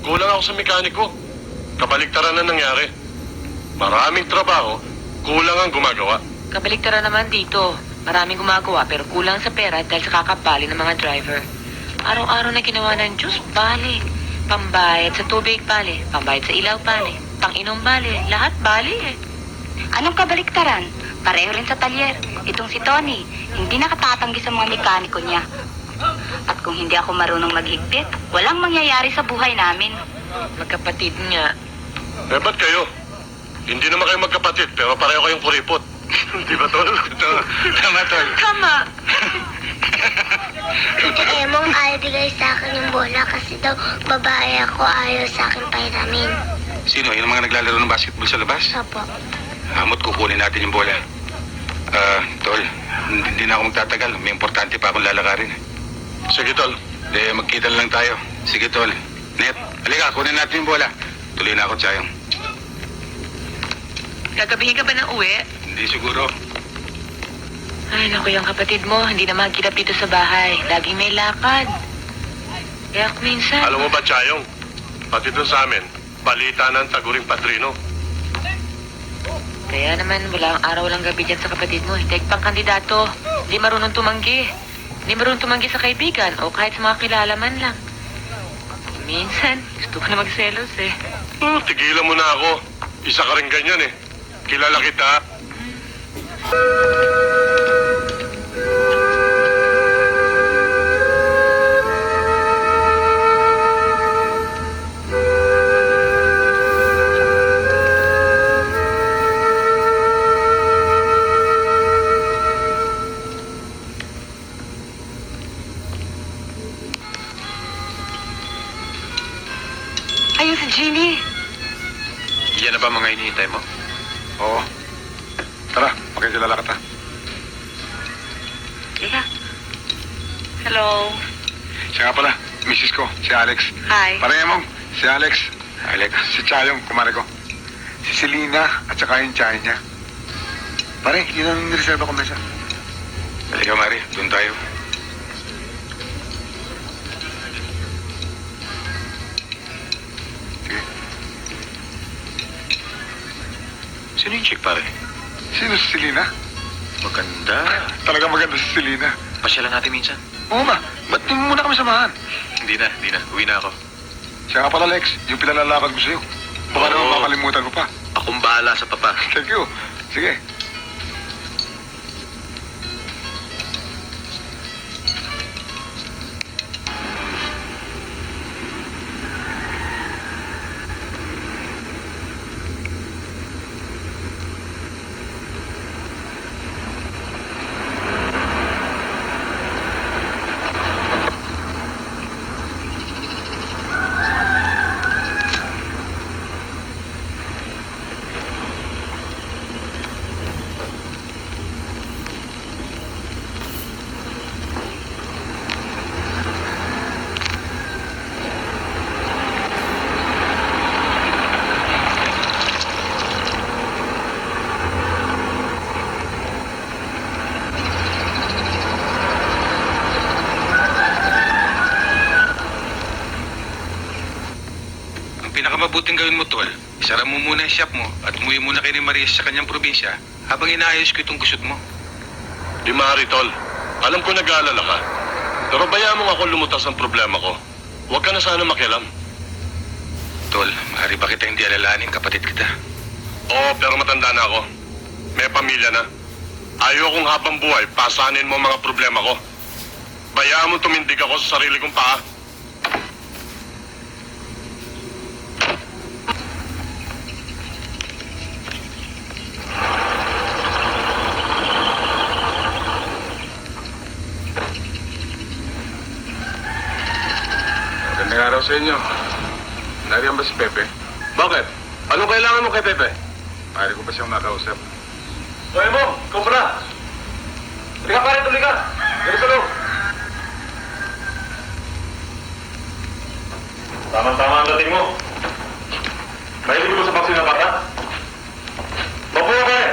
kulang ako sa mekaniko. Kabaliktaran na nangyari. Maraming trabaho, kulang ang gumagawa. Kabaliktaran naman dito. Maraming gumagawa pero kulang sa pera dahil sa kakabali ng mga driver. Araw-araw na ginawa ng Diyos, bali. Pambayad sa tubig, bali. Pambayad sa ilaw, bali. Pang-inom, bali. Lahat, bali eh. Anong kabaliktaran? Pareho rin sa talyer. Itong si Tony, hindi nakatatanggi sa mga mekaniko niya. At kung hindi ako marunong maghigpit, walang mangyayari sa buhay namin. Magkapatid nga. Eh, ba't kayo? Hindi naman kayo magkapatid, pero pareho kayong kuripot. Di ba, Tol? Tama, Tol. Tama. Tita Emong ayaw bigay sa akin yung bola kasi daw babae ako, ayaw sa akin pairamin. Sino? Yung mga naglalaro ng basketball sa labas? Opo. Hamot, kukunin natin yung bola. Tol, hindi na ako magtatagal. May importante pa akong lalakarin. Sige, Tol. Magkita na lang tayo. Sige, Tol. Net, halika, kunin natin yung bola. Tuloy na ako, Chayong. Gagabihin ka ba ng uwi? Hindi siguro. Ay, naku, yung kapatid mo, hindi na magkirap dito sa bahay. Laging may lakad. Kaya minsan... Alam mo ba, Chayong? Pati doon sa amin, balita ng taguring patrino. Kaya naman, wala ang araw, walang gabi dyan sa kapatid mo. Hindi pang kandidato. Hindi marunong tumanggi. Hindi marunong tumanggi sa kaibigan o kahit sa mga kilala man lang. Minsan, gusto ko na magselos eh. Tigilan mo na ako. Isa ka rin ganyan eh. Kilala kita. Ayun si Jeannie. Yan na ba mga hinihintay mo? Oo. Tara, makikilala kita. Lika. Hello. Siya nga pala, misis ko, si Alex. Hi. Parang Emong, si Alex. Alex. Si Chayong, kumare ko. Si Selena at saka yung Chay niya. Pare, yun ang nireserva ko mesa. Halika, Mari. Doon tayo. Sino yung chick, pare? Sino si Selena? Maganda. Talaga maganda si Selena. Pasyalan natin minsan. Oo nga, ba't di mo muna kami samahan? Hindi na. Uwi na ako. Siya nga pala, Lex, yung pinalalakad ko sa'yo. Baka Oo. naman makalimutan ko pa. Akong bahala sa papa. Thank you. Sige. Pinakamabuting gawin mo, Tol, isara mo muna yung shop mo at umuwi muna kay ni Maria sa kanyang probinsya habang inaayos ko itong gusot mo. Di maaari, Tol. Alam ko nag-aalala ka. Pero bayaan mo ako lumutas ang problema ko. Huwag ka na sana makialam. Tol, maaari ba kita hindi alalahanin, kapatid kita? Oo, pero matanda na ako. May pamilya na. Ayaw kong habang buhay, pasanin mo ang mga problema ko. Bayaan mo tumindig ako sa sarili kong paa. Magandang araw sa inyo. Nariyan ba si Pepe? Bakit? Anong kailangan mo kay Pepe? Pare ko pa siyang nakausap. Hoy mo, kumpara! Halika pare, tuloy ka! Dito sa loob! Tama-tama ang dating mo. Mahilig ko sa baksin ng bata. Mapo ka pare!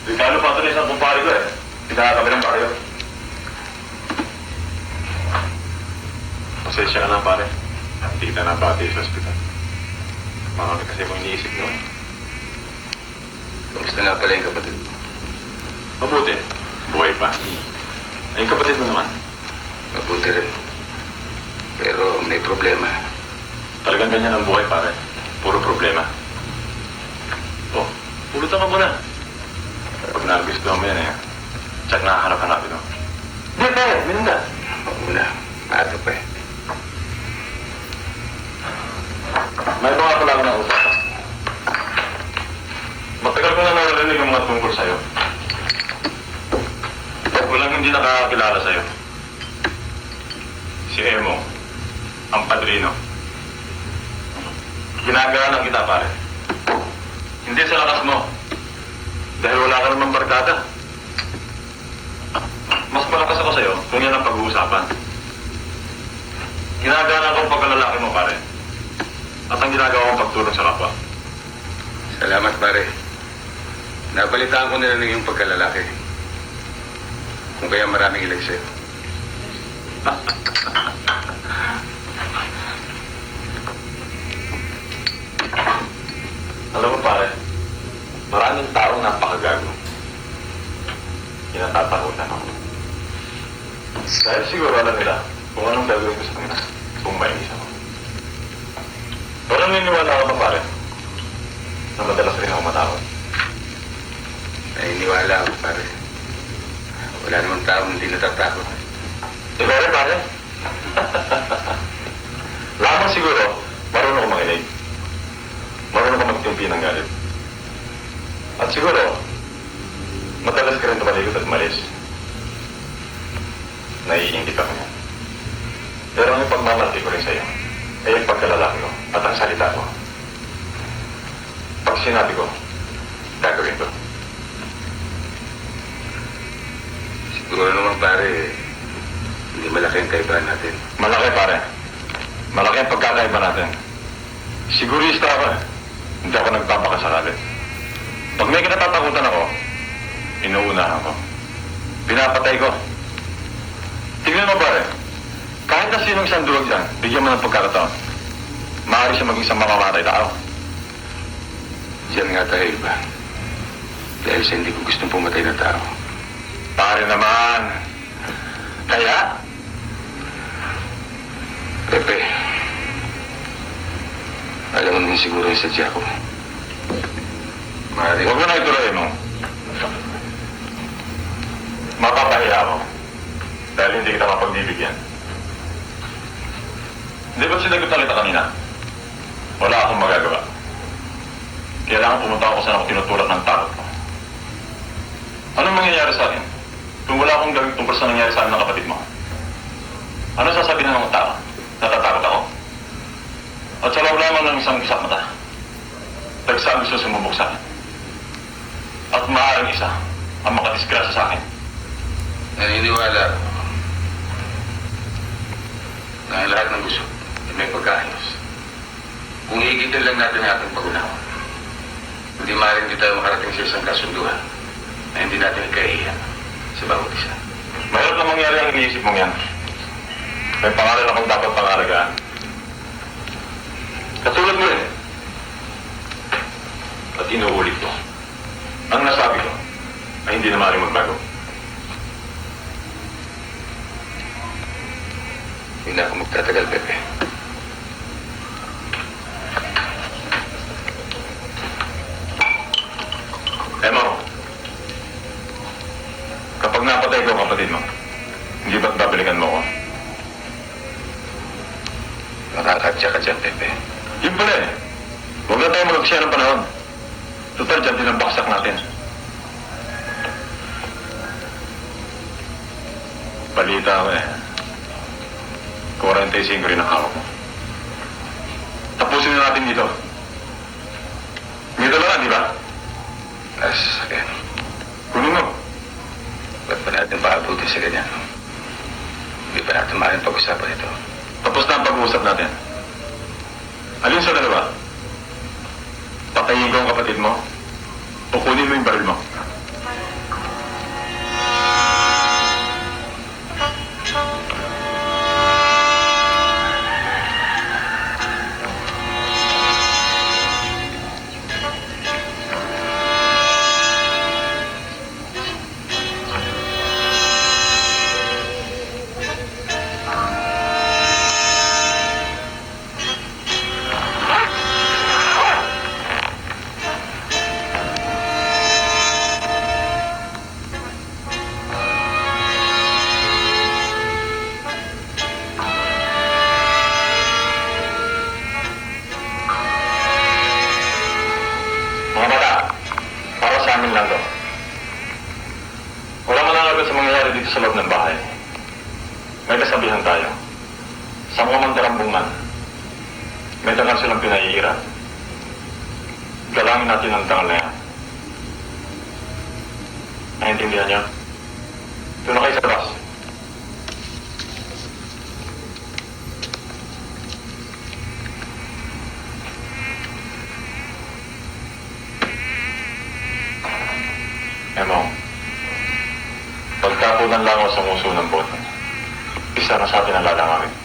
Regalo pa ito na isang kumpare ko eh. Pinakakabilang ba kayo? Pasensya ka na, pare. Hindi kita napati sa ospital. Marami kasi mong iniisip noon. Kamusta nga pala yung kapatid mo? Mabuti. Buhay pa. Ay, yung kapatid mo naman. Mabuti rin. Pero may problema. Talagang ganyan ang buhay, pare. Puro problema. Oh, pulutan ka muna. Pag nagustuhan mo yan, check na harapan natin, no? Hindi, pare. Minun na. Huwag mo na. Maaga pa eh. May mga pala ko ng usapan. Matagal ko na narinig ang mga tungkol sa'yo. Walang hindi nakakakilala sa'yo. Si Emo, ang padrino. Ginagalang kita, pare. Hindi sa lakas mo. Dahil wala ka namang barkada. Mas malakas ako sa'yo kung yan ang pag-uusapan. Ginagalang ko ang pagkalalaki mo, pare. At ang ginagawa kong pagtulong sa kapwa. Salamat, pare. Nabalitaan ko nila ng iyong pagkalalaki. Kung kaya maraming ilag sa'yo. Alam mo, pare, maraming taong napakagago. Kinatatakutan ako. Dahil siguro alam nila kung anong gagawin ko sa kanila kung may isa ko. Pero naniniwala ka ba, pare, na madalas rin ako matakot? Naniniwala ako, pare. Wala namang taong hindi natatakot. Ikaw rin, pare? Lamang siguro, marunong ko makinig. Marunong ko magtimpi ng galit. At siguro, madalas ka rin tumalikot at malis. Naiingit ako niya. Pero ang ipagmamalaki ko rin sa'yo ay ang pagkalalaki ko at ang salita ko. Pag sinabi ko, gagawin ko. Siguro naman, pare, hindi malaki ang kaibahan natin. Malaki, pare. Malaki ang pagkakaiba natin. Sigurista ako eh. Hindi ako nagpapakasakali. Pag may kinatatakutan ako, inuunahan ko. Pinapatay ko. Tingnan mo, pare. Kahit na sinong isang duwag dyan, bigyan mo ng pagkakataon. Maaari siya maging isang mamamatay tao. Diyan nga tayo iba. Dahil sa hindi ko gustong pumatay na tao. Pare naman. Kaya, Pepe, alam mo naman siguro yung sadya ko. Maaari. huwag mo na ituloy mo. Mapapahiya ako. Dahil hindi kita mapagbibigyan. Hindi ba sinagot na kita kanina? Wala akong magagawa. Kailangan pumunta ako saan ako tinutulak ng takot ko. Anong mangyayari sa akin? Kung wala akong gawin tungkol sa nangyari sa akin ng kapatid mo. Ano sasabihin ng mga tao? Natatakot ako? At sa loob lamang ng isang isang mata, nagsabi gusto sumubok sa akin. At maaaring isa ang makadisgrasya sa akin. Naniniwala ako na ang lahat ng gusto ay may pagkaayos. Kung higitin lang natin ang ating pag-unawa, hindi maaaring di tayo makarating sa isang kasunduhan na hindi natin ikahiyan sa bawat isa. Mahirap na mangyari ang iniisip mong yan. May pangalan akong dapat pangalagaan. Katulad mo rin. At inuulit ko. Ang nasabi ko ay hindi na maaaring magbago. Hindi na ako magtatagal, Pepe. Emo, kapag napatay ko ang kapatid mo, hindi ba't babalikan mo ko? Makakatya ka dyan, Pepe. Yun pala eh. Huwag na tayo mag-aksya ng panahon. Total, dyan din ang baksak natin. Balita ko eh. 45 rin ang hawak mo. Tapusin na natin dito. May dala, di ba? As, again, Kunin mo. ba't pa natin paabuti sa ganyan? Hindi pa natin maaaring pag-usapan ito. Tapos na ang pag-uusap natin. Alin sa dalawa? Patayin ko ang kapatid mo? O kunin mo yung baril mo? regardless sa mangyayari dito sa loob ng bahay, may kasabihan tayo. Sa mga mandarambong man, may dangal silang pinaiira. Galangin natin ang dangal na yan. Naintindihan niyo? Doon na kayo sa bus. Emo, pagkapunan lang ako sa muso ng boto, isa na sa atin ang lalangarin.